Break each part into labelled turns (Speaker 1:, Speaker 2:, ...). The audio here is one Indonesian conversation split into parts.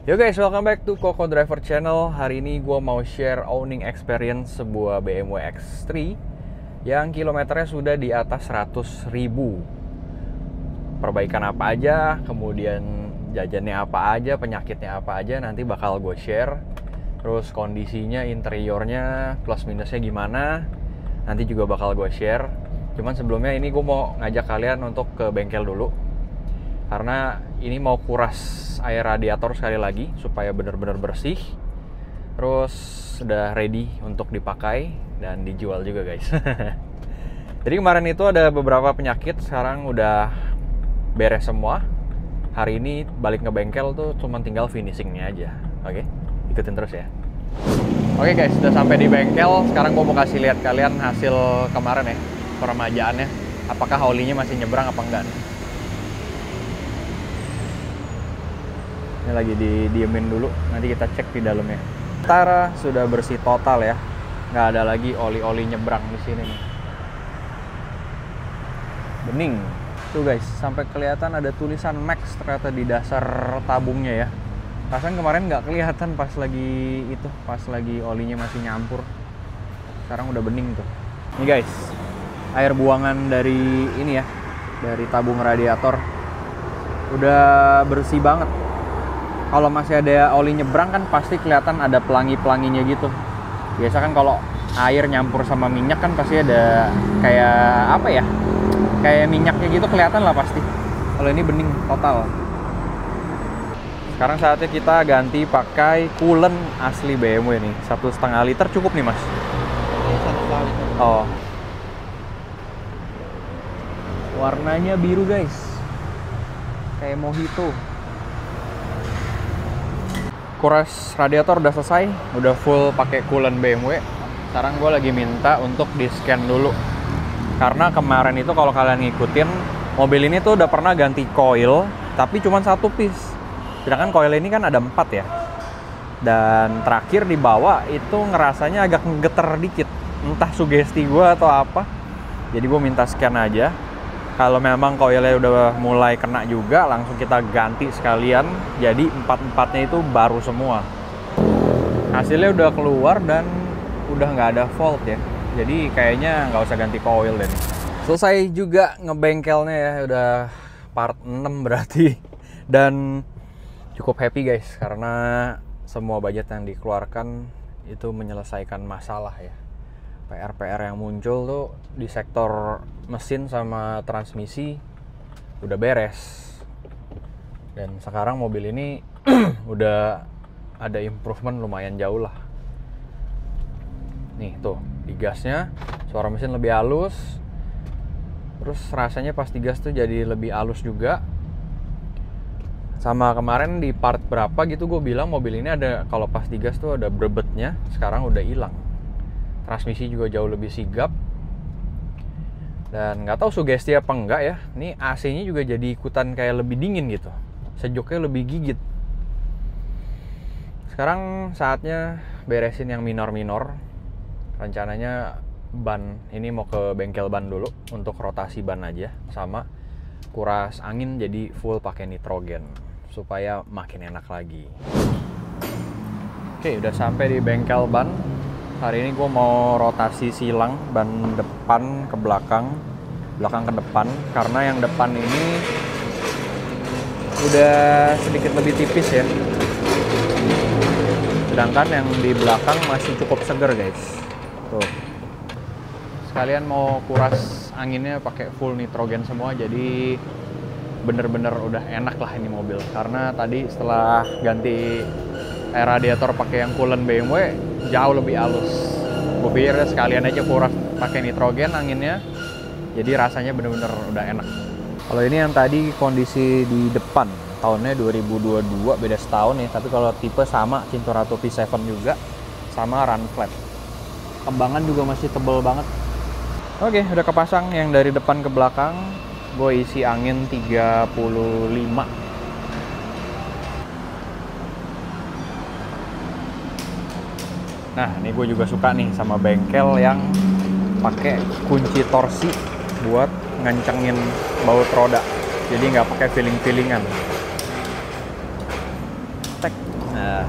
Speaker 1: Yo guys, welcome back to Koko Driver Channel. Hari ini gue mau share owning experience sebuah BMW X3 yang kilometernya sudah di atas 100.000. Perbaikan apa aja, kemudian jajannya apa aja, penyakitnya apa aja, nanti bakal gue share. Terus kondisinya, interiornya, plus minusnya gimana, nanti juga bakal gue share. Cuman sebelumnya ini gue mau ngajak kalian untuk ke bengkel dulu, karena ini mau kuras air radiator sekali lagi supaya benar-benar bersih. Terus sudah ready untuk dipakai dan dijual juga guys. Jadi kemarin itu ada beberapa penyakit, sekarang udah beres semua. Hari ini balik ke bengkel tuh cuma tinggal finishingnya aja. Oke, ikutin terus ya. Oke guys, sudah sampai di bengkel. Sekarang gue mau kasih lihat kalian hasil kemarin ya, peremajaannya. Apakah olinya masih nyebrang apa enggak nih. Ini lagi didiemin dulu, nanti kita cek di dalamnya. Tara sudah bersih total ya, nggak ada lagi oli-oli nyebrang di sini nih. Bening. Tuh guys, sampai kelihatan ada tulisan Max ternyata di dasar tabungnya ya. Rasanya kemarin nggak kelihatan pas lagi olinya masih nyampur. Sekarang udah bening tuh. Nih guys, air buangan dari ini ya, dari tabung radiator udah bersih banget. Kalau masih ada oli nyebrang kan pasti kelihatan ada pelangi-pelanginya gitu. Biasa kan kalau air nyampur sama minyak kan pasti ada kayak apa ya, kayak minyaknya gitu kelihatan lah pasti. Kalau ini bening total. Sekarang saatnya kita ganti pakai coolant asli BMW nih. 1,5 liter cukup nih mas?
Speaker 2: 1,5 liter.
Speaker 1: Oh. Warnanya biru guys, kayak mojito. Kuras radiator udah selesai, udah full pakai coolant BMW. Sekarang gue lagi minta untuk di scan dulu, karena kemarin itu kalau kalian ngikutin, mobil ini tuh udah pernah ganti coil tapi cuma satu piece, sedangkan coil ini kan ada 4 ya. Dan terakhir dibawa itu ngerasanya agak ngegeter dikit, entah sugesti gue atau apa. Jadi gue minta scan aja. Kalau memang coilnya udah mulai kena juga, langsung kita ganti sekalian. Jadi 4-4-nya itu baru semua. Hasilnya udah keluar dan udah nggak ada fault ya. Jadi kayaknya nggak usah ganti coil deh. Selesai juga ngebengkelnya ya, udah part 6 berarti. Dan cukup happy guys, karena semua budget yang dikeluarkan itu menyelesaikan masalah ya. PR-PR yang muncul tuh di sektor mesin sama transmisi udah beres. Dan sekarang mobil ini udah ada improvement lumayan jauh lah. Nih tuh, di gasnya suara mesin lebih halus. Terus rasanya pas digas tuh jadi lebih halus juga. Sama kemarin di part berapa gitu gue bilang mobil ini ada, kalau pas digas tuh ada brebetnya, sekarang udah hilang. Transmisi juga jauh lebih sigap. Dan nggak tahu sugesti apa enggak ya, ini AC-nya juga jadi ikutan kayak lebih dingin gitu, sejoknya lebih gigit. Sekarang saatnya beresin yang minor-minor. Rencananya ban ini mau ke bengkel ban dulu untuk rotasi ban aja, sama kuras angin jadi full pakai nitrogen supaya makin enak lagi. Oke, udah sampai di bengkel ban. Hari ini gue mau rotasi silang ban depan ke belakang, belakang ke depan, karena yang depan ini udah sedikit lebih tipis ya. Sedangkan yang di belakang masih cukup seger guys. Tuh. Sekalian mau kuras anginnya pakai full nitrogen semua, jadi bener-bener udah enak lah ini mobil. Karena tadi setelah ganti air radiator pakai yang coolant BMW jauh lebih halus. Gue pikir sekalian aja kuras pakai nitrogen anginnya, jadi rasanya bener-bener udah enak. Kalau ini yang tadi kondisi di depan, tahunnya 2022, beda setahun ya. Tapi kalau tipe sama, Cinturato P7 juga, sama run flat. Kembangan juga masih tebel banget. Oke, udah kepasang yang dari depan ke belakang. Gue isi angin 35. Nah, ini gue juga suka nih sama bengkel yang pakai kunci torsi buat ngencengin baut roda. Jadi nggak pakai feeling-feelingan. praktek. Nah,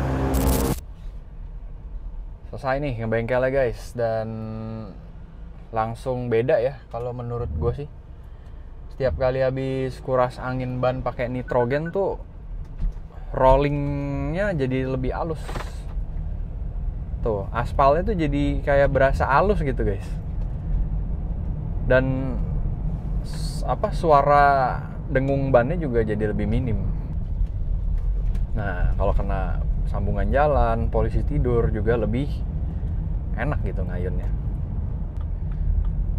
Speaker 1: selesai nih ngebengkelnya guys, dan langsung beda ya kalau menurut gue sih. Setiap kali habis kuras angin ban pakai nitrogen tuh rollingnya jadi lebih halus. Tuh, aspalnya tuh jadi kayak berasa halus gitu guys. Dan suara dengung bannya juga jadi lebih minim. Nah, kalau kena sambungan jalan, posisi tidur juga lebih enak gitu ngayunnya.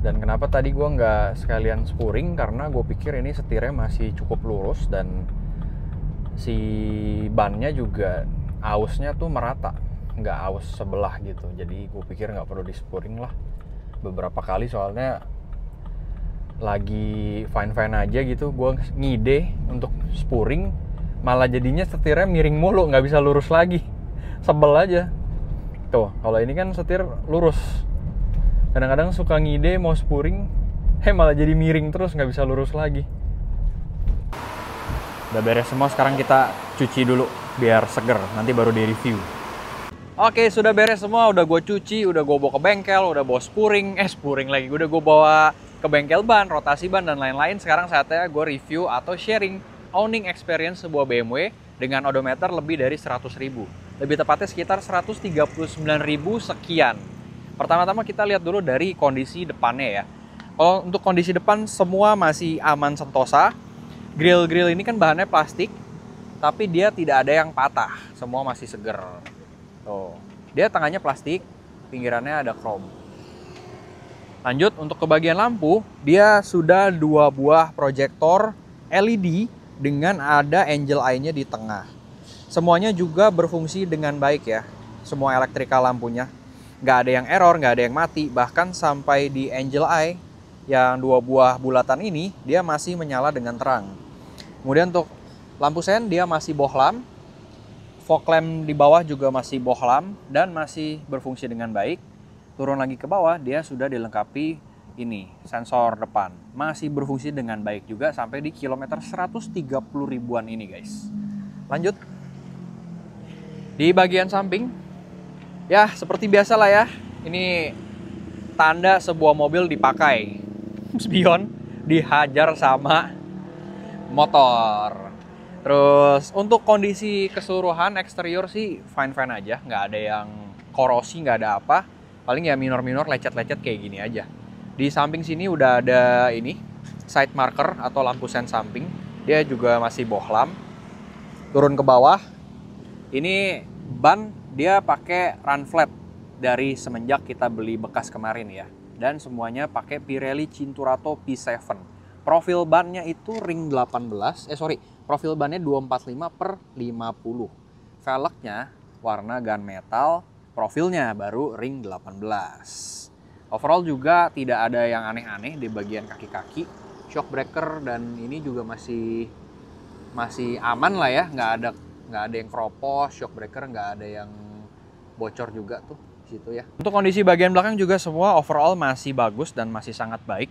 Speaker 1: Dan kenapa tadi gue nggak sekalian spuring, karena gue pikir ini setirnya masih cukup lurus dan si bannya juga ausnya tuh merata, nggak aus sebelah gitu. Jadi gue pikir nggak perlu di spuring lah. Beberapa kali soalnya lagi fine-fine aja gitu, gue ngide untuk spuring, malah jadinya setirnya miring mulu, nggak bisa lurus lagi. Sebel aja. Tuh, kalau ini kan setir lurus. Kadang-kadang suka ngide mau spuring, malah jadi miring terus, nggak bisa lurus lagi. Udah beres semua, sekarang kita cuci dulu biar seger, nanti baru di review. Oke, sudah beres semua, udah gue cuci, udah gue bawa ke bengkel, udah bawa spuring lagi, udah gue bawa ke bengkel ban, rotasi ban, dan lain-lain. Sekarang saatnya gue review atau sharing owning experience sebuah BMW dengan odometer lebih dari 100.000. Lebih tepatnya sekitar 139.000 sekian. Pertama-tama kita lihat dulu dari kondisi depannya ya. Kalau untuk kondisi depan semua masih aman sentosa. Grill-grill ini kan bahannya plastik, tapi dia tidak ada yang patah. Semua masih seger. Tuh. Dia tengahnya plastik, pinggirannya ada chrome. Lanjut, untuk ke bagian lampu, dia sudah 2 buah proyektor LED dengan ada angel eye-nya di tengah. Semuanya juga berfungsi dengan baik ya, semua elektrikal lampunya. Nggak ada yang error, nggak ada yang mati, bahkan sampai di angel eye yang 2 buah bulatan ini, dia masih menyala dengan terang. Kemudian untuk lampu sen, dia masih bohlam. Fog lamp di bawah juga masih bohlam dan masih berfungsi dengan baik. Turun lagi ke bawah, dia sudah dilengkapi ini, sensor depan. Masih berfungsi dengan baik juga sampai di kilometer 130 ribuan ini guys. Lanjut. Di bagian samping, ya seperti biasa lah ya. Ini tanda sebuah mobil dipakai. Spion dihajar sama motor. Terus untuk kondisi keseluruhan eksterior sih fine-fine aja. Nggak ada yang korosi, nggak ada apa. Paling ya minor-minor, lecet-lecet kayak gini aja. Di samping sini udah ada ini, side marker atau lampu sen samping. Dia juga masih bohlam. Turun ke bawah. Ini ban dia pakai run flat dari semenjak kita beli bekas kemarin ya. Dan semuanya pakai Pirelli Cinturato P7. Profil bannya itu ring 18, profil bannya 245/50. Velgnya warna gunmetal. Profilnya baru ring 18. Overall juga tidak ada yang aneh-aneh di bagian kaki-kaki. Shock breaker dan ini juga masih aman lah ya, nggak ada yang keropos. Shock breaker nggak ada yang bocor juga tuh situ ya. Untuk kondisi bagian belakang juga semua overall masih bagus dan masih sangat baik.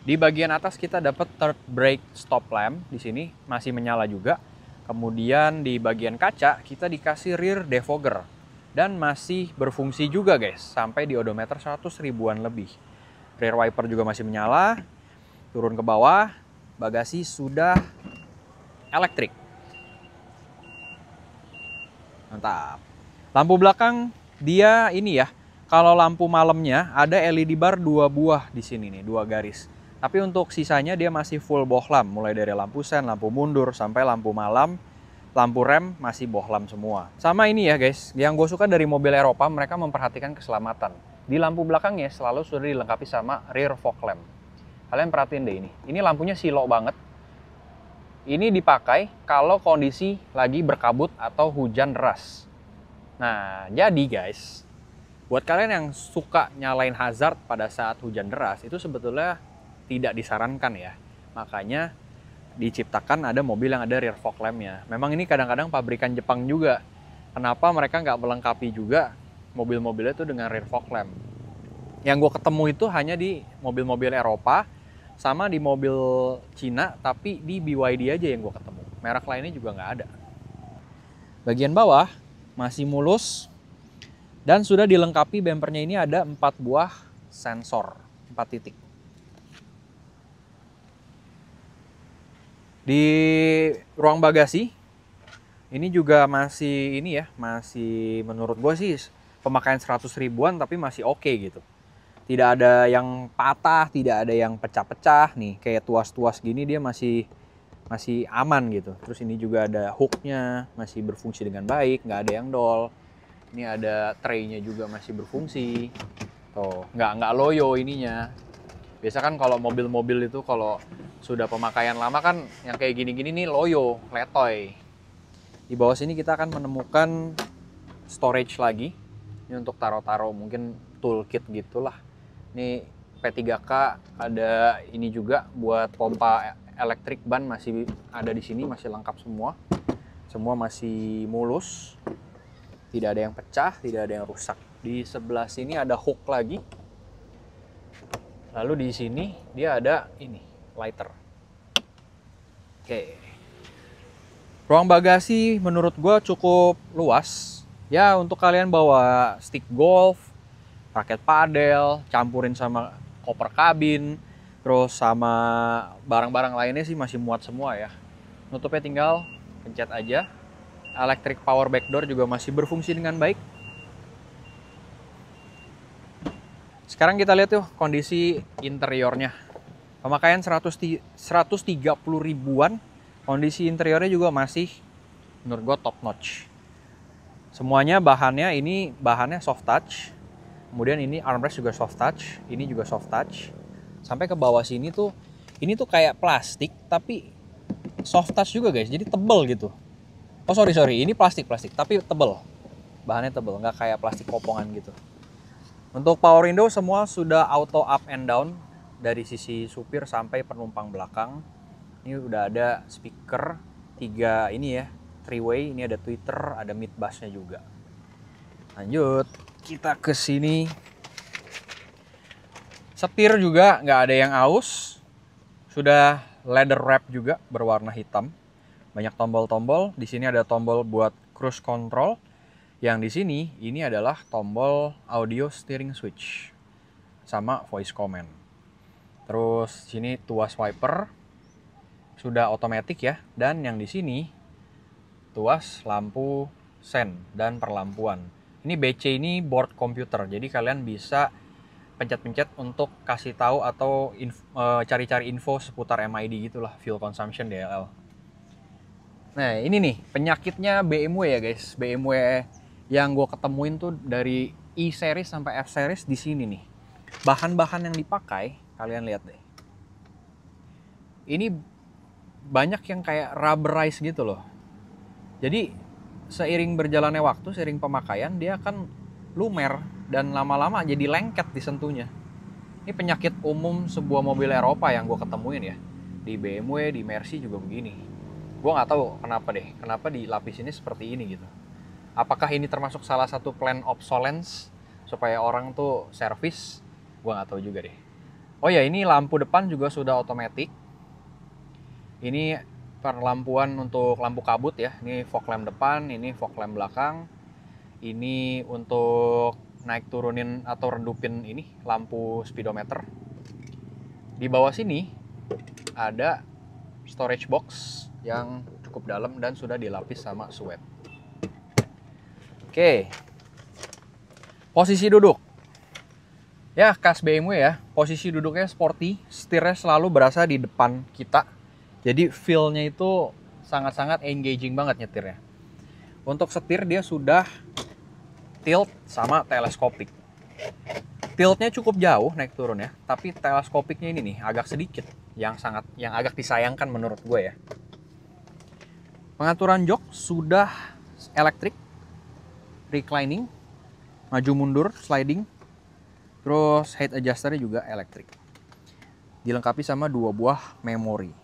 Speaker 1: Di bagian atas kita dapat third brake stop lamp, di sini masih menyala juga. Kemudian di bagian kaca kita dikasih rear defogger. Dan masih berfungsi juga guys, sampai di odometer 100 ribuan lebih. Rear wiper juga masih menyala. Turun ke bawah, bagasi sudah elektrik. Mantap. Lampu belakang dia ini ya, kalau lampu malamnya ada LED bar 2 buah di sini nih, 2 garis. Tapi untuk sisanya dia masih full bohlam, mulai dari lampu sen, lampu mundur, sampai lampu malam. Lampu rem masih bohlam semua. Sama ini ya guys, yang gue suka dari mobil Eropa, mereka memperhatikan keselamatan. Di lampu belakangnya selalu sudah dilengkapi sama rear fog lamp. Kalian perhatiin deh ini. Ini lampunya silo banget. Ini dipakai kalau kondisi lagi berkabut atau hujan deras. Nah, jadi guys, buat kalian yang suka nyalain hazard pada saat hujan deras, itu sebetulnya tidak disarankan ya. Makanya diciptakan ada mobil yang ada rear fog lamp-nya. Memang ini kadang-kadang pabrikan Jepang juga. Kenapa mereka nggak melengkapi juga mobil-mobilnya itu dengan rear fog lamp? Yang gue ketemu itu hanya di mobil-mobil Eropa, sama di mobil Cina, tapi di BYD aja yang gue ketemu. Merek lainnya juga nggak ada. Bagian bawah masih mulus dan sudah dilengkapi bempernya ini ada 4 buah sensor, 4 titik. Di ruang bagasi ini juga masih ini ya, masih menurut gue sih pemakaian 100 ribuan tapi masih oke gitu. Tidak ada yang patah, tidak ada yang pecah-pecah nih, kayak tuas-tuas gini dia masih aman gitu. Terus ini juga ada hooknya, masih berfungsi dengan baik, nggak ada yang dol. Ini ada tray-nya juga masih berfungsi. Tuh, nggak loyo ininya. Biasa kan kalau mobil-mobil itu kalau sudah pemakaian lama kan yang kayak gini-gini nih loyo, letoy. Di bawah sini kita akan menemukan storage lagi. Ini untuk taro-taro mungkin toolkit gitulah. Ini P3K ada ini juga buat pompa elektrik ban masih ada di sini, masih lengkap semua. Semua masih mulus. Tidak ada yang pecah, tidak ada yang rusak. Di sebelah sini ada hook lagi. Lalu di sini dia ada ini, lighter. Oke. Ruang bagasi menurut gue cukup luas. Ya untuk kalian bawa stick golf, raket padel, campurin sama koper kabin, terus sama barang-barang lainnya sih masih muat semua ya. Nutupnya tinggal pencet aja. Electric power back door juga masih berfungsi dengan baik. Sekarang kita lihat tuh kondisi interiornya. Pemakaian 130 ribuan, kondisi interiornya juga masih menurut gue top notch. Semuanya bahannya ini bahannya soft touch. Kemudian ini armrest juga soft touch, ini juga soft touch. Sampai ke bawah sini tuh, ini tuh kayak plastik tapi soft touch juga guys, jadi tebel gitu. Oh sorry, ini plastik tapi tebel. Bahannya tebel, nggak kayak plastik kopongan gitu. Untuk power window semua sudah auto up and down dari sisi supir sampai penumpang belakang. Ini udah ada speaker 3 ini ya, 3-way, ini ada tweeter, ada mid bassnya juga. Lanjut, kita ke sini. Setir juga nggak ada yang aus. Sudah leather wrap juga berwarna hitam. Banyak tombol-tombol. Di sini ada tombol buat cruise control. Yang di sini ini adalah tombol audio steering switch sama voice command. Terus sini tuas wiper sudah otomatis ya. Dan yang di sini tuas lampu sen dan perlampuan. Ini BC ini board computer. Jadi kalian bisa pencet-pencet untuk kasih tahu atau cari-cari info seputar MID gitulah, fuel consumption DLL. Nah ini nih penyakitnya BMW ya guys. BMW yang gue ketemuin tuh dari E series sampai F series di sini nih. Bahan-bahan yang dipakai kalian lihat deh. Ini banyak yang kayak rubberized gitu loh. Jadi seiring berjalannya waktu, seiring pemakaian dia akan lumer dan lama-lama jadi lengket disentuhnya. Ini penyakit umum sebuah mobil Eropa yang gue ketemuin ya. Di BMW, di Mercy juga begini. Gue nggak tahu kenapa di lapis ini seperti ini gitu. Apakah ini termasuk salah satu plan obsolescence supaya orang tuh servis? Gue nggak tahu juga deh. Oh ya, ini lampu depan juga sudah otomatis. Ini perlampuan untuk lampu kabut ya. Ini fog lamp depan, ini fog lamp belakang. Ini untuk naik turunin atau redupin ini lampu speedometer. Di bawah sini ada storage box yang cukup dalam dan sudah dilapis sama suede. Oke. Posisi duduk. Ya, khas BMW ya. Posisi duduknya sporty, setirnya selalu berasa di depan kita. Jadi feel-nya itu sangat-sangat engaging banget nyetirnya. Untuk setir dia sudah tilt sama teleskopik. Tiltnya cukup jauh naik turun ya, tapi teleskopiknya ini nih agak sedikit, yang agak disayangkan menurut gue ya. Pengaturan jok sudah elektrik, reclining, maju mundur, sliding, terus height adjusternya juga elektrik. Dilengkapi sama 2 buah memori.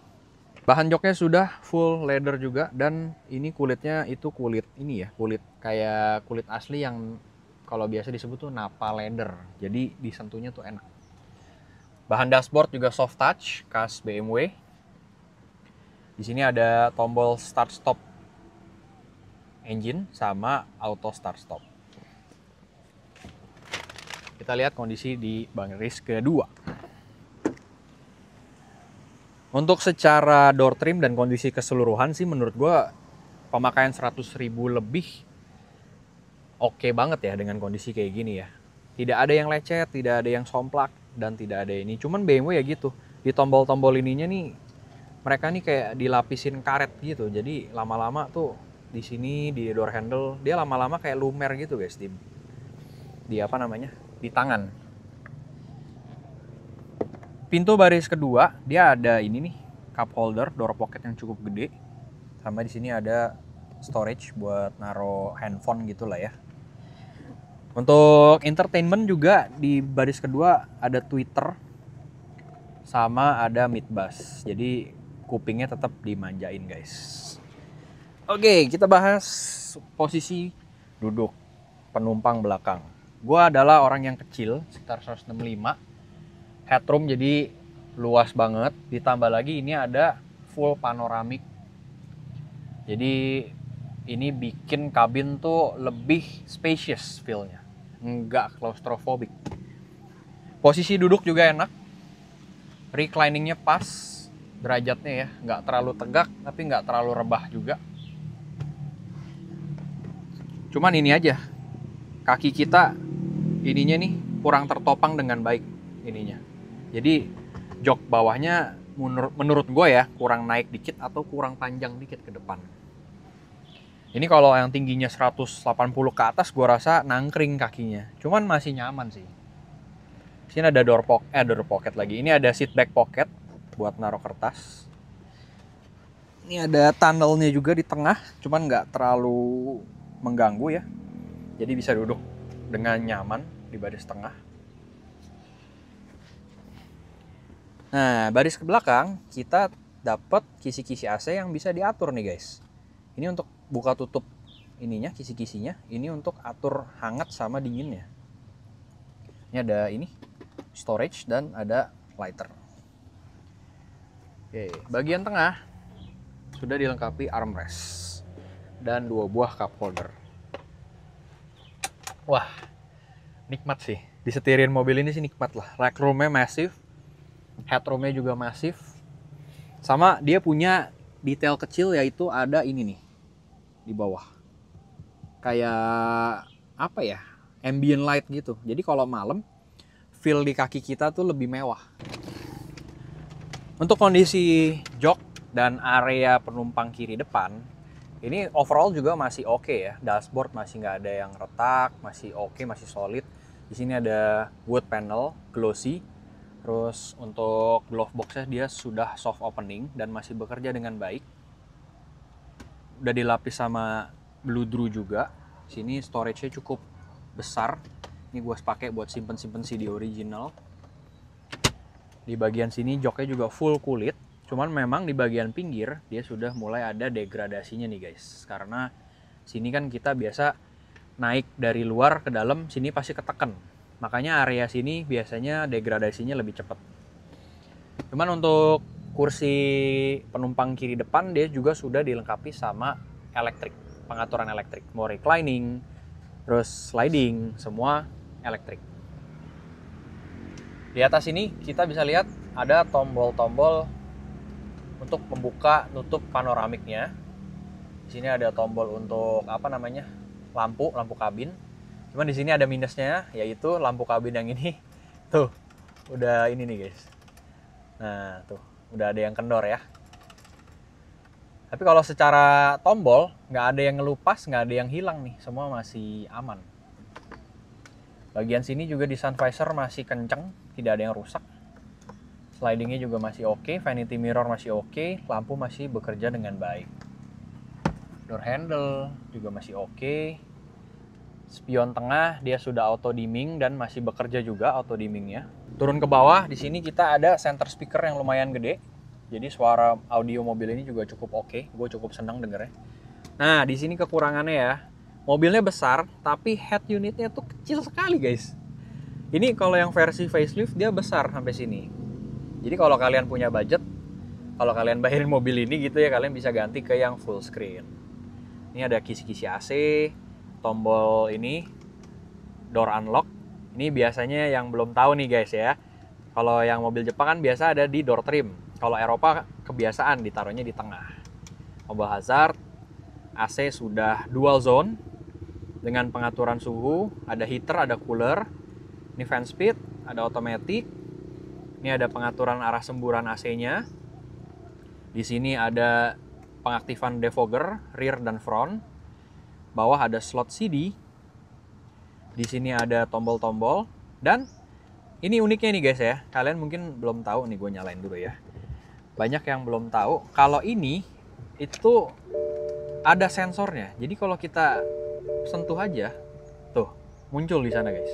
Speaker 1: Bahan joknya sudah full leather juga, dan ini kulitnya itu kulit ini ya, kulit kayak kulit asli yang kalau biasa disebut tuh Nappa leather. Jadi disentuhnya tuh enak. Bahan dashboard juga soft touch, khas BMW. Di sini ada tombol start stop engine sama auto start stop. Kita lihat kondisi di baris kedua. Untuk secara door trim dan kondisi keseluruhan sih menurut gue pemakaian 100.000 lebih oke banget ya dengan kondisi kayak gini ya. Tidak ada yang lecet, tidak ada yang somplak, dan tidak ada ini. Cuman BMW ya gitu, di tombol-tombol ininya nih mereka nih kayak dilapisin karet gitu. Jadi lama-lama tuh di sini di door handle dia lama-lama kayak lumer gitu guys di apa namanya? Di tangan. Pintu baris kedua dia ada ini nih, cup holder, door pocket yang cukup gede. Sama di sini ada storage buat naro handphone gitulah ya. Untuk entertainment juga di baris kedua ada tweeter sama ada mid bass. Jadi kupingnya tetap dimanjain guys. Oke, kita bahas posisi duduk penumpang belakang. Gua adalah orang yang kecil, sekitar 165. Headroom jadi luas banget, ditambah lagi ini ada full panoramik. Jadi ini bikin kabin tuh lebih spacious feel-nya, nggak claustrophobic. Posisi duduk juga enak, recliningnya pas, derajatnya ya, nggak terlalu tegak tapi nggak terlalu rebah juga. Cuman ini aja, kaki kita ininya nih kurang tertopang dengan baik ininya. Jadi jok bawahnya menurut gue ya kurang naik dikit atau kurang panjang dikit ke depan. Ini kalau yang tingginya 180 ke atas gue rasa nangkring kakinya. Cuman masih nyaman sih. Sini ada door pocket lagi. Ini ada seat back pocket buat naruh kertas. Ini ada tunnelnya juga di tengah, cuman nggak terlalu mengganggu ya. Jadi bisa duduk dengan nyaman di baris tengah. Nah, baris ke belakang kita dapat kisi-kisi AC yang bisa diatur nih guys. Ini untuk buka tutup ininya, kisi-kisinya. Ini untuk atur hangat sama dinginnya. Ini ada ini, storage dan ada lighter. Oke, bagian tengah sudah dilengkapi armrest dan 2 buah cup holder. Wah, nikmat sih. Disetirin mobil ini sih nikmat lah. Rack room-nya massive. Headroom-nya juga masif. Sama dia punya detail kecil yaitu ada ini nih di bawah. Kayak apa ya? Ambient light gitu. Jadi kalau malam feel di kaki kita tuh lebih mewah. Untuk kondisi jok dan area penumpang kiri depan, ini overall juga masih oke ya. Dashboard masih nggak ada yang retak, masih oke, masih solid. Di sini ada wood panel, glossy. Terus untuk glove box-nya dia sudah soft opening dan masih bekerja dengan baik. Udah dilapis sama blue drew juga. Sini storage-nya cukup besar. Ini gue pakai buat simpen-simpen CD original. Di bagian sini joknya juga full kulit. Cuman memang di bagian pinggir dia sudah mulai ada degradasinya nih guys. Karena sini kan kita biasa naik dari luar ke dalam, sini pasti ketekan. Makanya area sini biasanya degradasinya lebih cepat. Cuman untuk kursi penumpang kiri depan dia juga sudah dilengkapi sama elektrik, pengaturan elektrik. Mau reclining, terus sliding, semua elektrik. Di atas ini kita bisa lihat ada tombol-tombol untuk membuka tutup panoramiknya. Di sini ada tombol untuk apa namanya? lampu kabin. Cuman di sini ada minusnya, yaitu lampu kabin yang ini tuh udah ini nih guys. Nah tuh udah ada yang kendor ya. Tapi kalau secara tombol nggak ada yang ngelupas, nggak ada yang hilang nih, semua masih aman. Bagian sini juga di sun visor masih kenceng, tidak ada yang rusak. Slidingnya juga masih oke, vanity mirror masih oke, lampu masih bekerja dengan baik. Door handle juga masih oke. Spion tengah dia sudah auto dimming dan masih bekerja juga auto dimmingnya. Turun ke bawah, di sini kita ada center speaker yang lumayan gede. Jadi suara audio mobil ini juga cukup oke. Gue cukup senang dengernya. Nah, di sini kekurangannya ya. Mobilnya besar, tapi head unitnya tuh kecil sekali guys. Ini kalau yang versi facelift dia besar sampai sini. Jadi kalau kalian punya budget, kalau kalian bayarin mobil ini gitu ya, kalian bisa ganti ke yang full screen. Ini ada kisi-kisi AC, tombol ini, door unlock. Ini biasanya yang belum tahu nih guys ya. Kalau yang mobil Jepang kan biasa ada di door trim. Kalau Eropa kebiasaan ditaruhnya di tengah. Mobil hazard, AC sudah dual zone dengan pengaturan suhu, ada heater, ada cooler. Ini fan speed, ada automatic. Ini ada pengaturan arah semburan AC-nya. Di sini ada pengaktifan defogger rear dan front. Bawah ada slot CD. Di sini ada tombol-tombol. Dan ini uniknya nih guys ya. Kalian mungkin belum tahu nih, gue nyalain dulu ya. Banyak yang belum tahu kalau ini itu ada sensornya. Jadi kalau kita sentuh aja, tuh muncul di sana guys.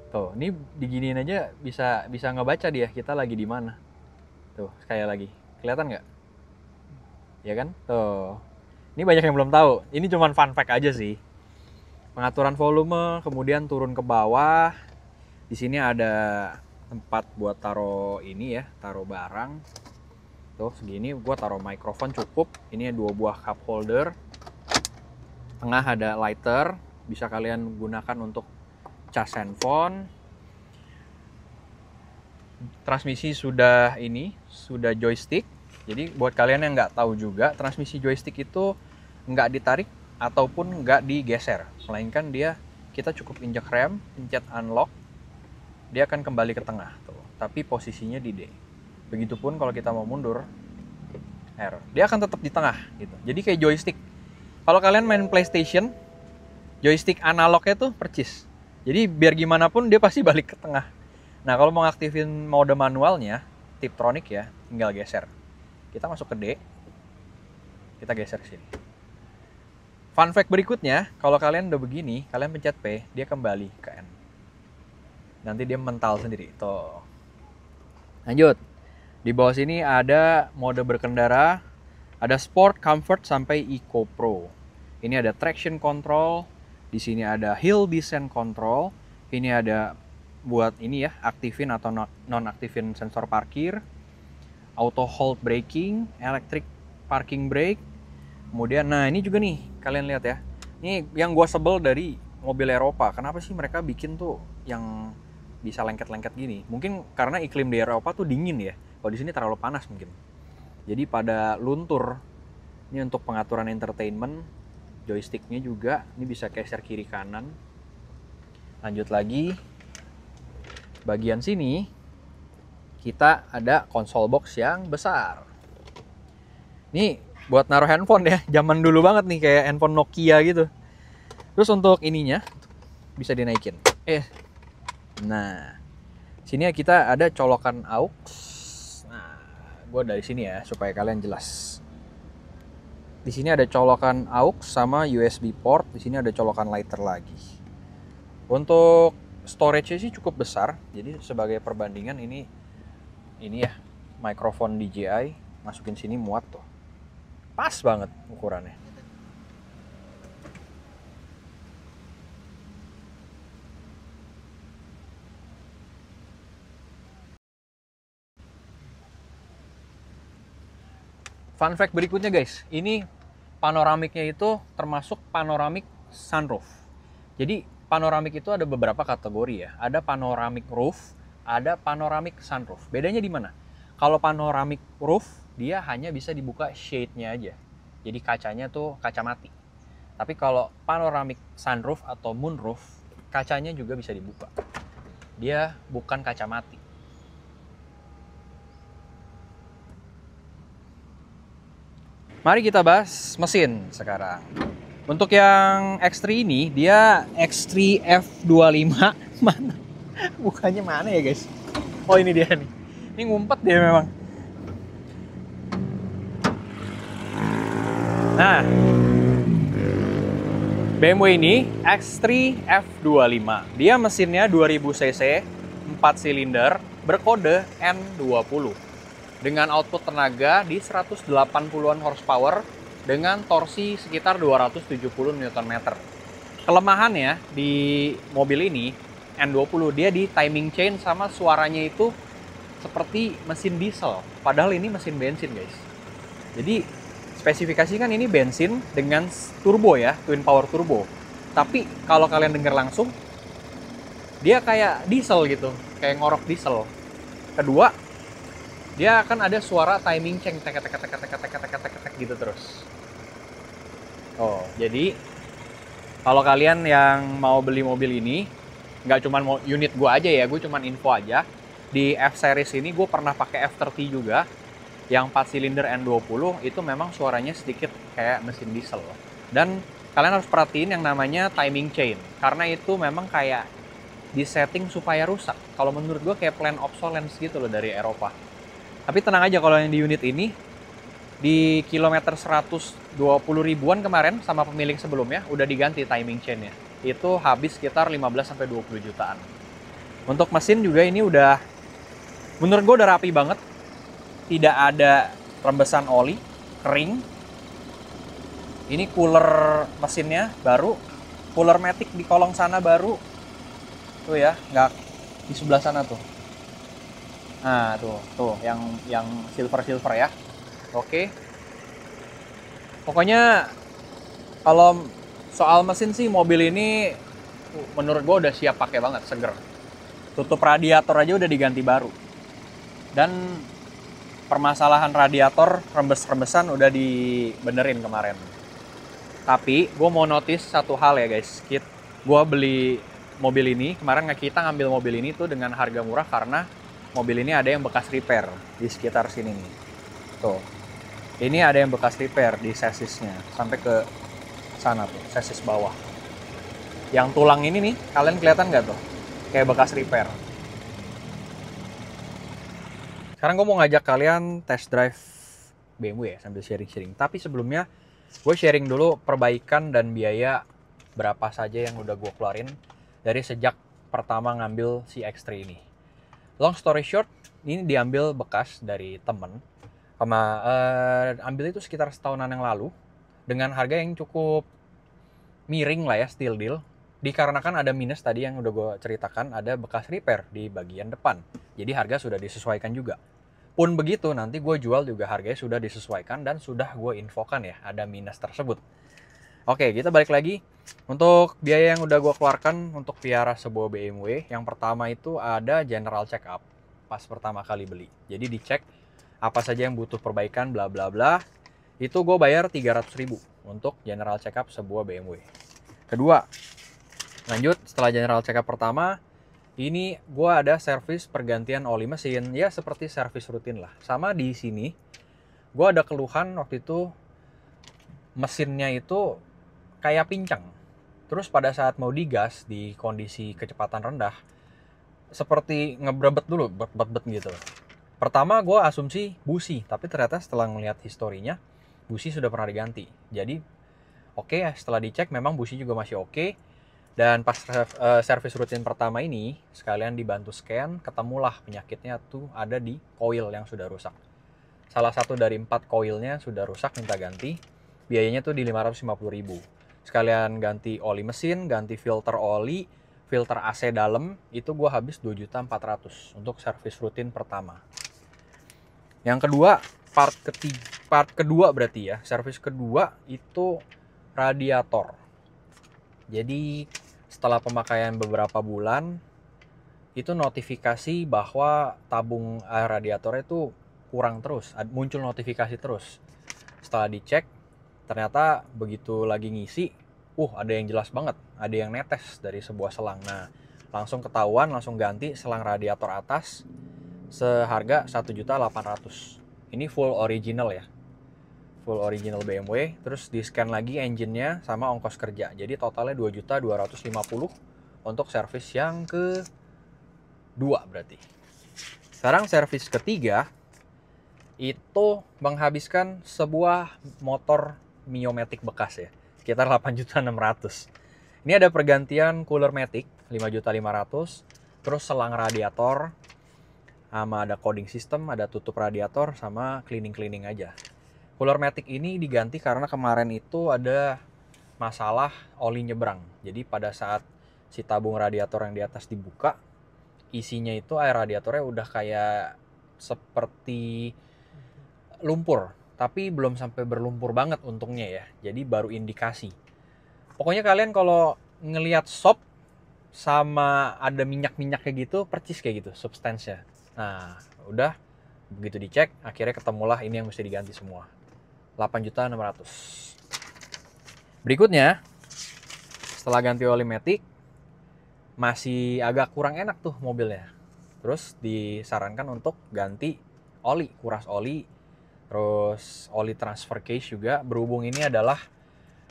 Speaker 1: Tuh, ini diginiin aja bisa ngebaca dia kita lagi di mana. Tuh, sekali lagi. Kelihatan nggak? Ya kan? Tuh. Ini banyak yang belum tahu. Ini cuma fun fact aja sih. Pengaturan volume, kemudian turun ke bawah. Di sini ada tempat buat taruh ini ya, taruh barang. Tuh, segini gua taruh mikrofon cukup. Ini 2 buah cup holder. Tengah ada lighter, bisa kalian gunakan untuk cas handphone. Transmisi sudah joystick. Jadi buat kalian yang nggak tahu juga, transmisi joystick itu nggak ditarik ataupun nggak digeser, melainkan kita cukup injek rem, pencet unlock, dia akan kembali ke tengah tuh. Tapi posisinya di D. Begitupun kalau kita mau mundur R, dia akan tetap di tengah gitu. Jadi kayak joystick. Kalau kalian main PlayStation, joystick analognya tuh percis. Jadi biar gimana pun dia pasti balik ke tengah. Nah, kalau mau ngaktifin mode manualnya, Tiptronic ya, tinggal geser. Kita masuk ke D, kita geser ke sini. Fun fact berikutnya, kalau kalian udah begini, kalian pencet P, dia kembali ke N. Nanti dia mental sendiri. Tuh. Lanjut. Di bawah sini ada mode berkendara, ada Sport, Comfort, sampai Eco Pro. Ini ada traction control, di sini ada hill descent control. Ini ada buat ini ya, aktifin atau non-aktifin sensor parkir. Auto hold braking, electric parking brake. Kemudian, nah ini juga nih, kalian lihat ya. Ini yang gua sebel dari mobil Eropa. Kenapa sih mereka bikin tuh yang bisa lengket-lengket gini? Mungkin karena iklim di Eropa tuh dingin ya. Kalau di sini terlalu panas mungkin. Jadi pada luntur. Ini untuk pengaturan entertainment. Joysticknya juga, ini bisa geser kiri kanan. Lanjut lagi. Bagian sini kita ada console box yang besar. Ini buat naruh handphone ya, zaman dulu banget nih, kayak handphone Nokia gitu. Terus untuk ininya bisa dinaikin. Nah, sini kita ada colokan aux. Nah, gue dari sini ya supaya kalian jelas. Di sini ada colokan aux sama USB port. Di sini ada colokan lighter lagi. Untuk storage-nya sih cukup besar. Jadi sebagai perbandingan ini ya, mikrofon DJI masukin sini muat tuh. Pas banget ukurannya. Fun fact berikutnya guys, ini panoramiknya itu termasuk panoramik sunroof. Jadi panoramik itu ada beberapa kategori ya. Ada panoramic roof, ada panoramic sunroof. Bedanya di mana? Kalau panoramic roof, dia hanya bisa dibuka shade-nya aja. Jadi kacanya tuh kaca mati. Tapi kalau panoramic sunroof atau moonroof, kacanya juga bisa dibuka. Dia bukan kaca mati. Mari kita bahas mesin sekarang. Untuk yang X3 ini, dia X3 F25. Mana? Bukannya mana ya guys? Oh ini dia nih. Ini ngumpet dia memang. Nah, BMW ini X3 F25. Dia mesinnya 2000 cc, 4 silinder, berkode N20. Dengan output tenaga di 180-an horsepower dengan torsi sekitar 270 Nm. Kelemahannya di mobil ini N20, dia di timing chain sama suaranya itu seperti mesin diesel. Padahal ini mesin bensin guys. Jadi spesifikasi kan ini bensin dengan turbo ya, twin power turbo. Tapi kalau kalian dengar langsung, dia kayak diesel gitu, kayak ngorok diesel. Kedua, dia akan ada suara timing chain tek tek tek tek tek tek tek tek tek gitu terus. Oh, jadi kalau kalian yang mau beli mobil ini, nggak cuma mau unit gue aja ya, gue cuma info aja. Di F-Series ini gue pernah pakai F30 juga, yang 4 silinder N20, itu memang suaranya sedikit kayak mesin diesel. Dan kalian harus perhatiin yang namanya timing chain, karena itu memang kayak disetting supaya rusak. Kalau menurut gue kayak plan obsolescence gitu loh dari Eropa. Tapi tenang aja kalau yang di unit ini, di kilometer 120 ribuan kemarin sama pemilik sebelumnya udah diganti timing chainnya. Itu habis sekitar 15-20 jutaan. Untuk mesin juga ini udah, menurut gue udah rapi banget. Tidak ada rembesan oli, kering. Ini cooler mesinnya baru, cooler matic di kolong sana baru. Tuh ya, nggak di sebelah sana tuh. Nah, tuh yang silver ya. Oke. Pokoknya kalau soal mesin sih mobil ini menurut gue udah siap pakai banget, seger. Tutup radiator aja udah diganti baru. Dan permasalahan radiator rembes-rembesan udah dibenerin kemarin. Tapi gue mau notice satu hal ya guys. Gue beli mobil ini, kemarin kita ngambil mobil ini tuh dengan harga murah karena mobil ini ada yang bekas repair di sekitar sini nih. Tuh. Ini ada yang bekas repair di sasisnya sampai ke sana tuh, sasis bawah. Yang tulang ini nih, kalian kelihatan nggak tuh? Kayak bekas repair. Sekarang gue mau ngajak kalian test drive BMW ya, sambil sharing-sharing. Tapi sebelumnya, gue sharing dulu perbaikan dan biaya berapa saja yang udah gue keluarin dari sejak pertama ngambil si X3 ini. Long story short, ini diambil bekas dari temen. Ambil itu sekitar setahunan yang lalu, dengan harga yang cukup miring lah ya, still deal. Dikarenakan ada minus tadi yang udah gue ceritakan, ada bekas repair di bagian depan. Jadi harga sudah disesuaikan juga. Pun begitu, nanti gue jual juga harganya sudah disesuaikan dan sudah gue infokan ya, ada minus tersebut. Oke, kita balik lagi. Untuk biaya yang udah gue keluarkan untuk piara sebuah BMW, yang pertama itu ada general check up pas pertama kali beli. Jadi dicek apa saja yang butuh perbaikan, bla bla bla. Itu gue bayar 300.000 untuk general check up sebuah BMW. Kedua, lanjut setelah general check up pertama, ini gue ada servis pergantian oli mesin, ya seperti servis rutin lah. Sama di sini, gue ada keluhan waktu itu mesinnya itu kayak pincang. Terus pada saat mau digas di kondisi kecepatan rendah, seperti ngebrebet dulu, bet gitu. Pertama gue asumsi busi, tapi ternyata setelah ngeliat historinya, busi sudah pernah diganti. Jadi oke, setelah dicek memang busi juga masih oke. Dan pas servis rutin pertama ini, sekalian dibantu scan, ketemulah penyakitnya tuh ada di coil yang sudah rusak. Salah satu dari 4 coilnya sudah rusak, minta ganti. Biayanya tuh di 550.000. Sekalian ganti oli mesin, ganti filter oli, filter AC dalam, itu gue habis 2.400.000 untuk servis rutin pertama. Yang kedua, part kedua berarti ya, servis kedua itu radiator. Jadi setelah pemakaian beberapa bulan, itu notifikasi bahwa tabung air radiatornya itu kurang terus, muncul notifikasi terus. Setelah dicek, ternyata begitu lagi ngisi, ada yang jelas banget, ada yang netes dari sebuah selang. Nah, langsung ketahuan, langsung ganti selang radiator atas seharga 1.800.000. Ini full original ya, full original BMW. Terus di scan lagi engine-nya sama ongkos kerja, jadi totalnya 2.250.000 untuk servis yang kedua berarti. Sekarang servis ketiga itu menghabiskan sebuah motor Mio Matic bekas ya, sekitar 8.600.000. Ini ada pergantian cooler Matic 5.500.000, terus selang radiator, sama ada coding system, ada tutup radiator, sama cleaning aja. Cooler Matic ini diganti karena kemarin itu ada masalah oli nyebrang. Jadi pada saat si tabung radiator yang di atas dibuka, isinya itu air radiatornya udah kayak seperti lumpur, tapi belum sampai berlumpur banget untungnya ya. Jadi baru indikasi. Pokoknya kalian kalau ngelihat sop sama ada minyak-minyak kayak gitu, percis kayak gitu substansnya. Nah, udah begitu dicek, akhirnya ketemulah ini yang mesti diganti semua. 8.600.000. Berikutnya, setelah ganti oli matic, masih agak kurang enak tuh mobilnya. Terus disarankan untuk ganti oli, kuras oli, terus oli transfer case juga. Berhubung ini adalah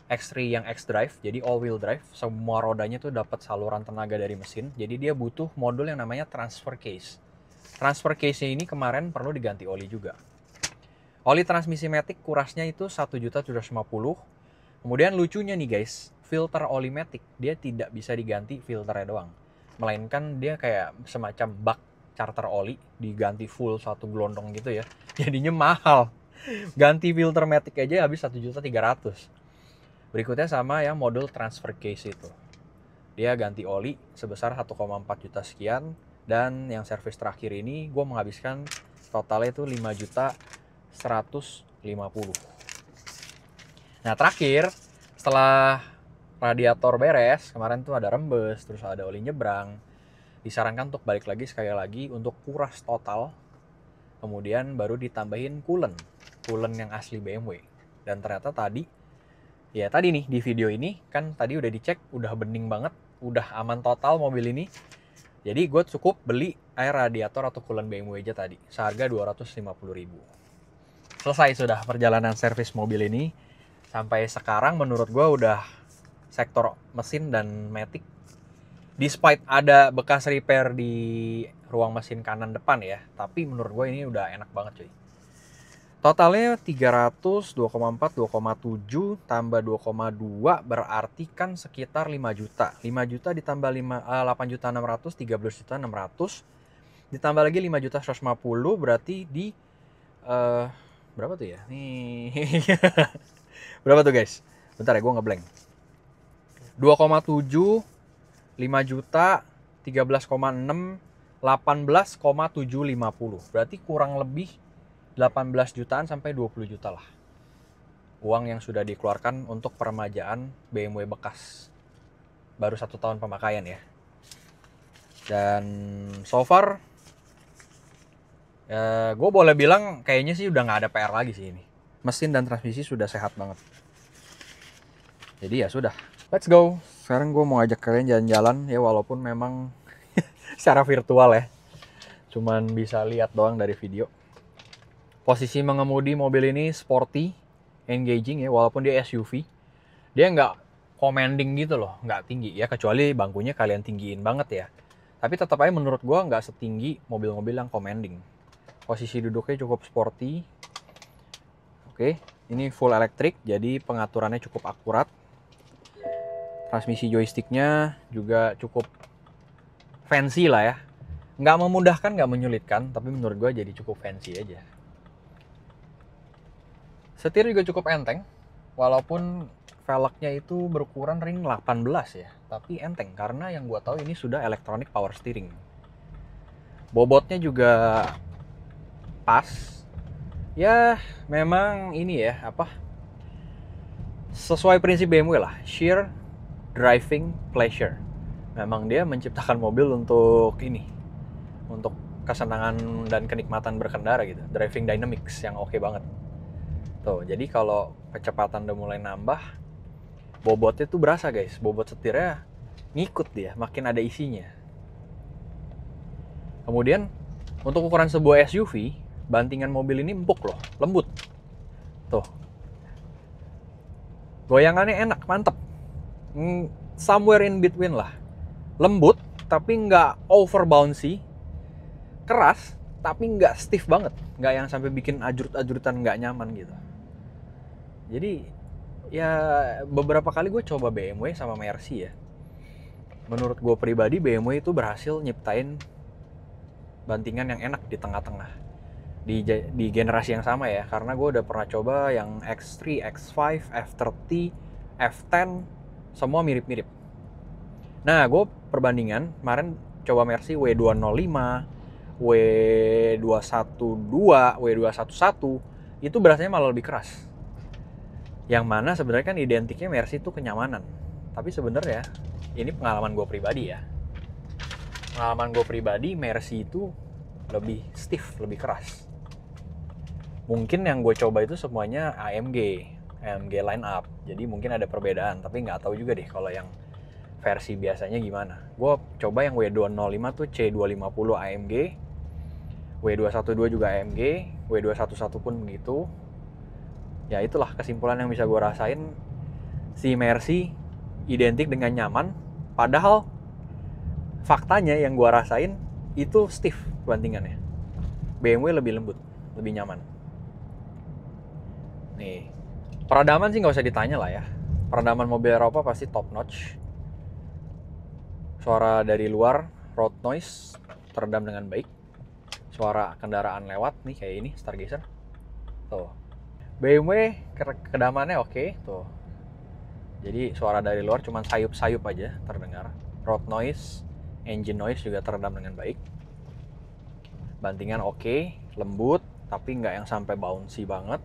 Speaker 1: X3 yang X-Drive, jadi all-wheel drive, semua rodanya tuh dapat saluran tenaga dari mesin, jadi dia butuh modul yang namanya transfer case. Transfer case-nya ini kemarin perlu diganti oli juga. Oli transmisi matic kurasnya itu 1.750.000. Kemudian lucunya nih guys, filter oli matic dia tidak bisa diganti filternya doang, melainkan dia kayak semacam bak charter oli diganti full satu gelondong gitu ya. Jadinya mahal. Ganti filter matic aja habis 1.300.000. Berikutnya sama yang modul transfer case itu. Dia ganti oli sebesar 1,4 juta sekian. Dan yang servis terakhir ini gue menghabiskan totalnya itu 5.150.000. Nah terakhir, setelah radiator beres, kemarin tuh ada rembes, terus ada oli nyebrang. Disarankan untuk balik lagi sekali lagi untuk kuras total. Kemudian baru ditambahin coolant yang asli BMW. Dan ternyata tadi nih di video ini kan tadi udah dicek, udah bening banget, udah aman total mobil ini. Jadi gue cukup beli air radiator atau coolant BMW aja tadi, seharga 250.000. Selesai sudah perjalanan servis mobil ini. Sampai sekarang menurut gue udah sektor mesin dan matic, despite ada bekas repair di ruang mesin kanan depan ya, tapi menurut gue ini udah enak banget cuy. Totalnya 300, 2,4, 2,7 tambah 2,2 berarti kan sekitar 5 juta. 5 juta ditambah 8.600.000, 13.600.000. Ditambah lagi 5.150.000 berarti di berapa tuh ya? Nih. Berapa tuh guys? Bentar ya, gue ngeblank. 2,7, 5 juta, 13,6, 18,750. Berarti kurang lebih 18 jutaan sampai 20 juta lah. Uang yang sudah dikeluarkan untuk peremajaan BMW bekas. Baru 1 tahun pemakaian ya. Dan so far, gue boleh bilang kayaknya sih udah gak ada PR lagi sih ini. Mesin dan transmisi sudah sehat banget. Jadi ya sudah, let's go. Sekarang gue mau ajak kalian jalan-jalan ya, walaupun memang secara virtual ya. Cuman bisa lihat doang dari video. Posisi mengemudi mobil ini sporty, engaging ya, walaupun dia SUV. Dia nggak commanding gitu loh, nggak tinggi ya, kecuali bangkunya kalian tinggiin banget ya. Tapi tetap aja menurut gue nggak setinggi mobil-mobil yang commanding. Posisi duduknya cukup sporty. Oke, ini full elektrik, jadi pengaturannya cukup akurat. Transmisi joysticknya juga cukup fancy lah ya. Nggak memudahkan, nggak menyulitkan, tapi menurut gue jadi cukup fancy aja. Setir juga cukup enteng, walaupun velgnya itu berukuran ring 18 ya, tapi enteng karena yang gue tahu ini sudah electronic power steering. Bobotnya juga pas. Ya, memang ini ya, sesuai prinsip BMW lah, sheer driving pleasure. Memang dia menciptakan mobil untuk ini, untuk kesenangan dan kenikmatan berkendara gitu, driving dynamics yang oke banget. Tuh, jadi kalau kecepatan udah mulai nambah, bobotnya tuh berasa guys, bobot setirnya ngikut dia, makin ada isinya. Kemudian untuk ukuran sebuah SUV, bantingan mobil ini empuk loh, lembut. Tuh, goyangannya enak, mantep. Somewhere in between lah, lembut tapi nggak over bouncy, keras tapi nggak stiff banget, nggak yang sampai bikin ajrut-ajrutan nggak nyaman gitu. Jadi ya beberapa kali gue coba BMW sama Mercy ya. Menurut gue pribadi BMW itu berhasil nyiptain bantingan yang enak di tengah-tengah. Di generasi yang sama ya. Karena gue udah pernah coba yang X3, X5, F30, F10, semua mirip-mirip. Nah gue perbandingan kemarin coba Mercy W205, W212, W211, itu berasanya malah lebih keras. Yang mana sebenarnya kan identiknya Mercy itu kenyamanan. Tapi sebenarnya ini pengalaman gue pribadi ya. Pengalaman gue pribadi, Mercy itu lebih stiff, lebih keras. Mungkin yang gue coba itu semuanya AMG line up. Jadi mungkin ada perbedaan, tapi nggak tahu juga deh kalau yang versi biasanya gimana. Gue coba yang W205 tuh C250 AMG, W212 juga AMG, W211 pun begitu. Ya itulah kesimpulan yang bisa gue rasain. Si Mercy identik dengan nyaman, padahal faktanya yang gue rasain itu stiff bandingannya. BMW lebih lembut, lebih nyaman. Nih, peredaman sih nggak usah ditanya lah ya. Peredaman mobil Eropa pasti top notch. Suara dari luar, road noise teredam dengan baik. Suara kendaraan lewat nih kayak ini, Stargazer. Tuh. BMW keredamannya oke, tuh. Jadi suara dari luar cuma sayup-sayup aja terdengar. Road noise, engine noise juga teredam dengan baik. Bantingan oke, lembut, tapi nggak yang sampai bouncy banget.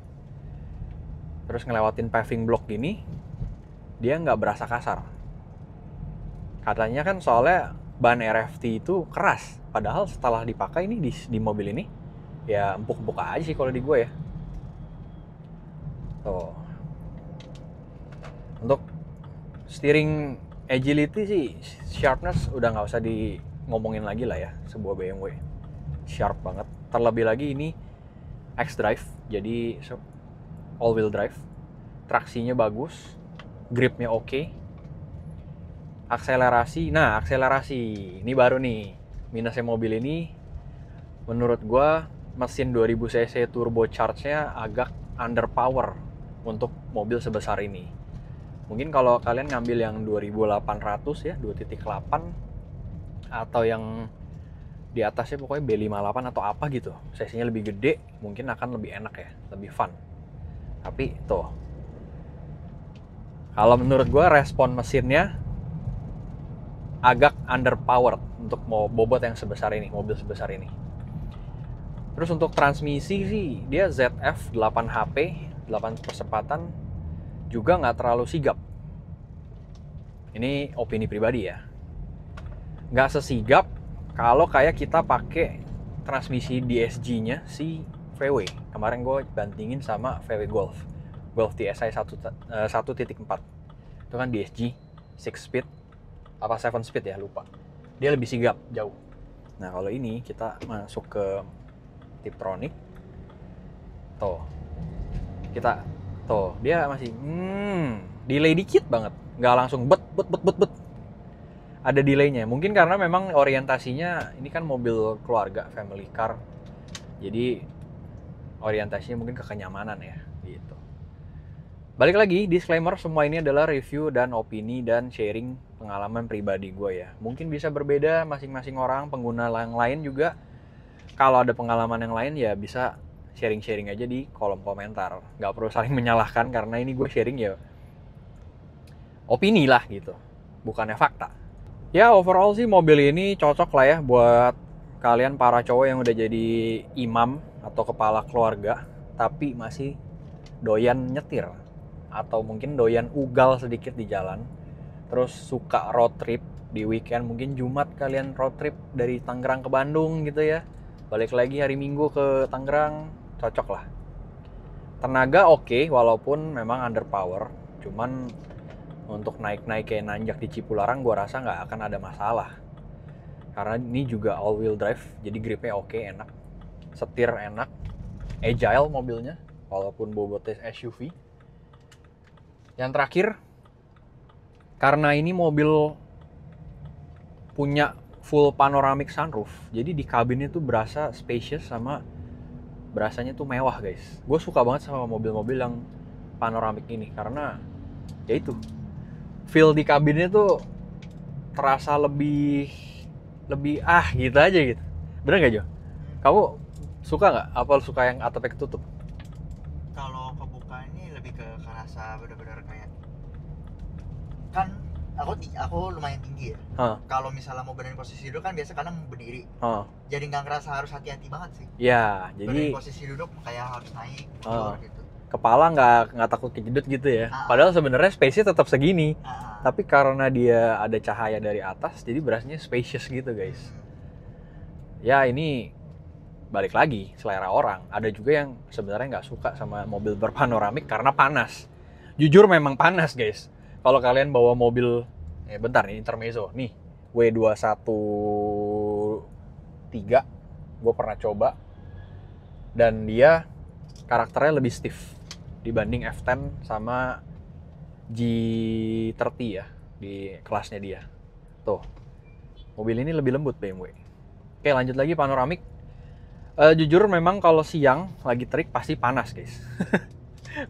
Speaker 1: Terus ngelewatin paving block gini, dia nggak berasa kasar. Katanya kan soalnya ban RFT itu keras, padahal setelah dipakai ini di mobil ini, ya empuk-empuk aja sih kalau di gue ya. Tuh. Untuk steering agility sih, sharpness udah nggak usah ngomongin lagi lah ya, sebuah BMW. Sharp banget. Terlebih lagi ini X-Drive, jadi all-wheel drive. Traksinya bagus, gripnya oke. Akselerasi, ini baru nih. Minusnya mobil ini, menurut gua mesin 2000 cc turbocharge-nya agak underpower untuk mobil sebesar ini. Mungkin kalau kalian ngambil yang 2800 ya, 2.8 atau yang di atasnya pokoknya B58 atau apa gitu, cc-nya lebih gede, mungkin akan lebih enak ya, lebih fun. Tapi tuh, kalau menurut gue respon mesinnya agak underpowered untuk bobot yang sebesar ini, mobil sebesar ini. Terus untuk transmisi sih, dia ZF 8 HP, 8 percepatan, juga nggak terlalu sigap. Ini opini pribadi ya. Nggak sesigap kalau kayak kita pakai transmisi DSG-nya si VW. Kemarin gue bandingin sama VW Golf TSI 1.4. Itu kan DSG 6 speed apa 7 speed ya, lupa. Dia lebih sigap jauh. Nah, kalau ini kita masuk ke Tiptronic. Tuh, dia masih delay dikit banget. Nggak langsung bet. Ada delaynya. Mungkin karena memang orientasinya ini kan mobil keluarga, family car. Jadi orientasinya mungkin ke kenyamanan ya, gitu. Balik lagi, disclaimer, semua ini adalah review dan opini dan sharing pengalaman pribadi gue ya. Mungkin bisa berbeda masing-masing orang, pengguna yang lain juga. Kalau ada pengalaman yang lain ya bisa sharing-sharing aja di kolom komentar. Nggak perlu saling menyalahkan karena ini gue sharing ya opini lah gitu, bukannya fakta. Ya overall sih mobil ini cocok lah ya buat kalian para cowok yang udah jadi imam atau kepala keluarga tapi masih doyan nyetir atau mungkin doyan ugal sedikit di jalan, terus suka road trip di weekend, mungkin Jumat kalian road trip dari Tangerang ke Bandung gitu ya, balik lagi hari Minggu ke Tangerang, cocok lah. Tenaga oke, walaupun memang underpower, cuman untuk naik-naik kayak nanjak di Cipularang gue rasa nggak akan ada masalah karena ini juga all wheel drive, jadi gripnya oke, enak, setir enak, agile mobilnya walaupun bobotnya SUV. Yang terakhir, karena ini mobil punya full panoramic sunroof, jadi di kabinnya tuh berasa spacious sama berasanya tuh mewah guys. Gue suka banget sama mobil-mobil yang panoramic ini karena ya itu, feel di kabinnya tuh terasa lebih gitu aja gitu. Bener gak Jo? Kamu suka nggak? Apa suka yang atapnya ketutup?
Speaker 2: Kalau kebuka ini lebih ke kerasa bener-bener kayak kan aku lumayan tinggi ya. Kalau misalnya mau benerin posisi duduk kan biasa kadang berdiri. Jadi nggak ngerasa harus hati-hati banget sih.
Speaker 1: Ya, jadi
Speaker 2: benerin posisi duduk kayak harus naik turun gitu.
Speaker 1: Kepala nggak takut kejedut gitu ya. Padahal sebenarnya space-nya tetap segini. Tapi karena dia ada cahaya dari atas, jadi berasanya spacious gitu guys. Ya ini balik lagi selera orang. Ada juga yang sebenarnya nggak suka sama mobil berpanoramik karena panas. Jujur memang panas guys. Kalau kalian bawa mobil, bentar nih intermezzo nih, W213, gue pernah coba, dan dia karakternya lebih stiff dibanding F10 sama G30 ya, di kelasnya dia. Tuh, mobil ini lebih lembut BMW. Oke, lanjut lagi panoramik. Jujur memang kalau siang lagi terik pasti panas guys.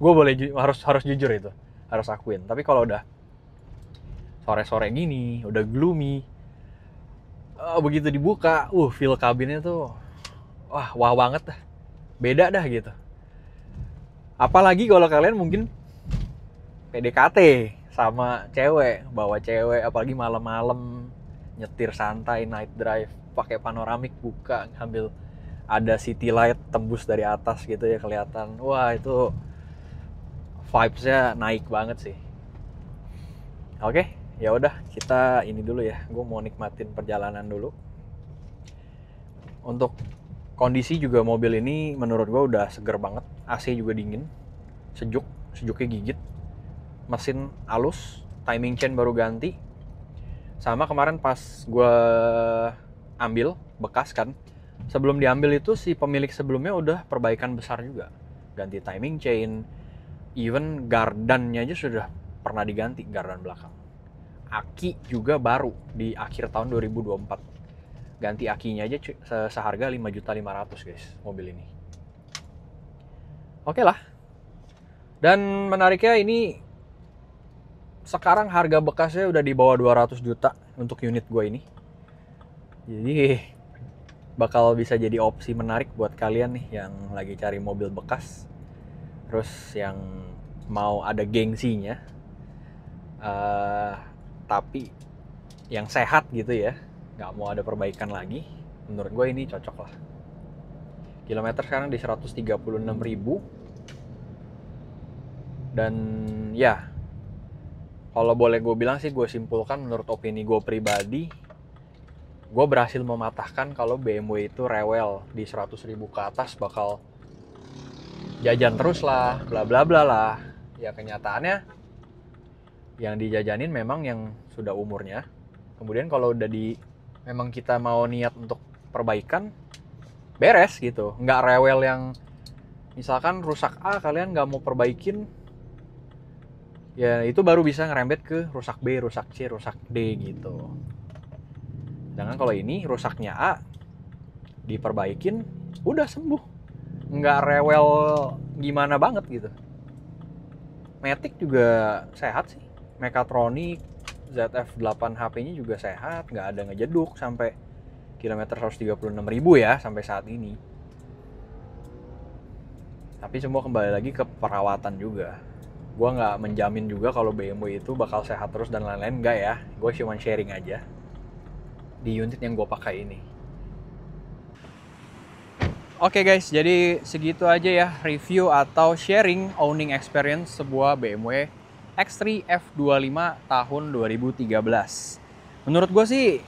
Speaker 1: Gue harus jujur itu, harus akuin. Tapi kalau udah sore-sore gini, udah gloomy, begitu dibuka, feel kabinnya tuh wah banget dah, beda dah gitu. Apalagi kalau kalian mungkin PDKT sama cewek, bawa cewek, apalagi malam-malam nyetir santai, night drive, pakai panoramik, buka, ngambil ada city light tembus dari atas gitu ya, kelihatan. Wah, itu vibes-nya naik banget sih. Oke, ya udah kita ini dulu ya. Gue mau nikmatin perjalanan dulu. Untuk kondisi juga mobil ini menurut gue udah seger banget. AC juga dingin, sejuknya gigit. Mesin halus, timing chain baru ganti. Sama kemarin pas gue ambil bekas kan, sebelum diambil itu si pemilik sebelumnya udah perbaikan besar juga. Ganti timing chain, even gardannya aja sudah pernah diganti, gardan belakang. Aki juga baru di akhir tahun 2024. Ganti akinya aja seharga 5.500.000 guys, mobil ini. Oke lah. Dan menariknya ini sekarang harga bekasnya udah di bawah 200 juta untuk unit gue ini. Jadi bakal bisa jadi opsi menarik buat kalian nih yang lagi cari mobil bekas. Terus yang mau ada gengsinya, tapi yang sehat gitu ya, nggak mau ada perbaikan lagi. Menurut gue ini cocok lah. Kilometer sekarang di 136.000. Dan ya, kalau boleh gue bilang sih, gue simpulkan menurut opini gue pribadi, gue berhasil mematahkan kalau BMW itu rewel di 100.000 ke atas bakal jajan terus lah, bla bla bla lah. Ya kenyataannya yang dijajanin memang yang sudah umurnya. Kemudian kalau udah memang kita mau niat untuk perbaikan, beres gitu. Nggak rewel yang misalkan rusak A kalian nggak mau perbaikin, ya itu baru bisa ngerembet ke rusak B, rusak C, rusak D gitu. Sedangkan kalau ini rusaknya A, diperbaikin, udah sembuh. Nggak rewel gimana banget gitu. Matic juga sehat sih. Mechatronic ZF8 HP-nya juga sehat, nggak ada ngejeduk sampai kilometer 136.000 ya sampai saat ini. Tapi semua kembali lagi ke perawatan juga. Gue nggak menjamin juga kalau BMW itu bakal sehat terus dan lain-lain, nggak ya. Gue cuma sharing aja di unit yang gue pakai ini. Oke guys, jadi segitu aja ya review atau sharing owning experience sebuah BMW X3 F25 tahun 2013. Menurut gue sih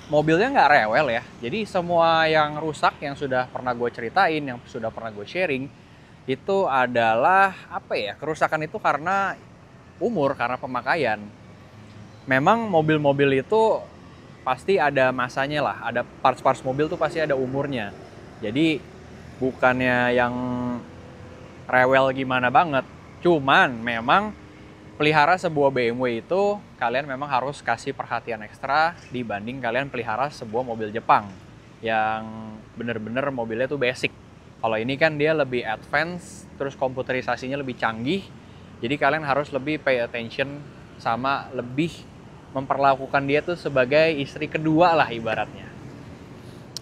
Speaker 1: mobilnya nggak rewel ya. Jadi semua yang rusak yang sudah pernah gue ceritain, yang sudah pernah gue sharing, itu adalah kerusakan itu karena umur, karena pemakaian. Memang mobil-mobil itu pasti ada masanya lah, ada parts-parts mobil tuh pasti ada umurnya. Jadi bukannya yang rewel gimana banget, cuman memang pelihara sebuah BMW itu kalian memang harus kasih perhatian ekstra dibanding kalian pelihara sebuah mobil Jepang yang bener-bener mobilnya tuh basic. Kalau ini kan dia lebih advance, terus komputerisasinya lebih canggih, jadi kalian harus lebih pay attention sama lebih memperlakukan dia tuh sebagai istri kedua lah ibaratnya.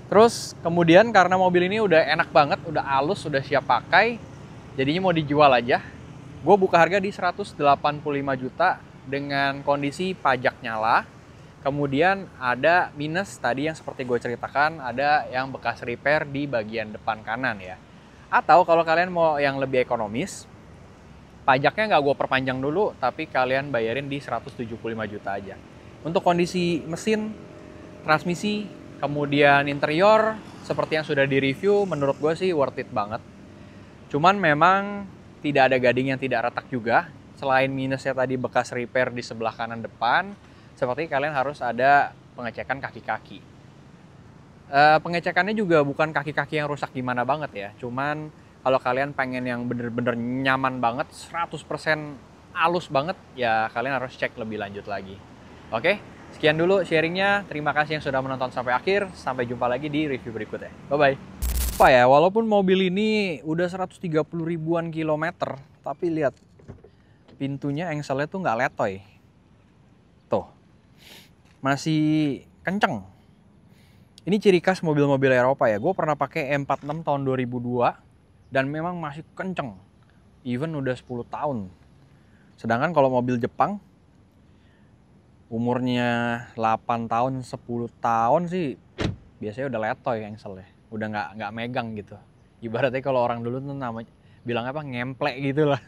Speaker 1: Terus kemudian karena mobil ini udah enak banget, udah halus, udah siap pakai, jadinya mau dijual aja. Gue buka harga di 185 juta dengan kondisi pajak nyala. Kemudian ada minus tadi yang seperti gue ceritakan, ada yang bekas repair di bagian depan kanan ya. Atau kalau kalian mau yang lebih ekonomis, pajaknya nggak gue perpanjang dulu, tapi kalian bayarin di 175 juta aja. Untuk kondisi mesin, transmisi, kemudian interior, seperti yang sudah di-review, menurut gue sih worth it banget. Cuman memang tidak ada gading yang tidak retak juga. Selain minusnya tadi bekas repair di sebelah kanan depan, seperti kalian harus ada pengecekan kaki-kaki. Pengecekannya juga bukan kaki-kaki yang rusak gimana banget ya. Cuman kalau kalian pengen yang bener-bener nyaman banget, 100% halus banget, ya kalian harus cek lebih lanjut lagi. Oke, sekian dulu sharingnya. Terima kasih yang sudah menonton sampai akhir. Sampai jumpa lagi di review berikutnya. Bye-bye. Apa ya, walaupun mobil ini udah 130 ribuan kilometer, tapi lihat pintunya engselnya tuh nggak letoy. Tuh, masih kenceng. Ini ciri khas mobil-mobil Eropa ya. Gue pernah pakai E46 tahun 2002 dan memang masih kenceng. Even udah 10 tahun. Sedangkan kalau mobil Jepang umurnya 8 tahun, 10 tahun sih biasanya udah letoy engselnya. Udah nggak megang gitu. Ibaratnya kalau orang dulu tuh namanya bilang apa, ngemplek gitu lah.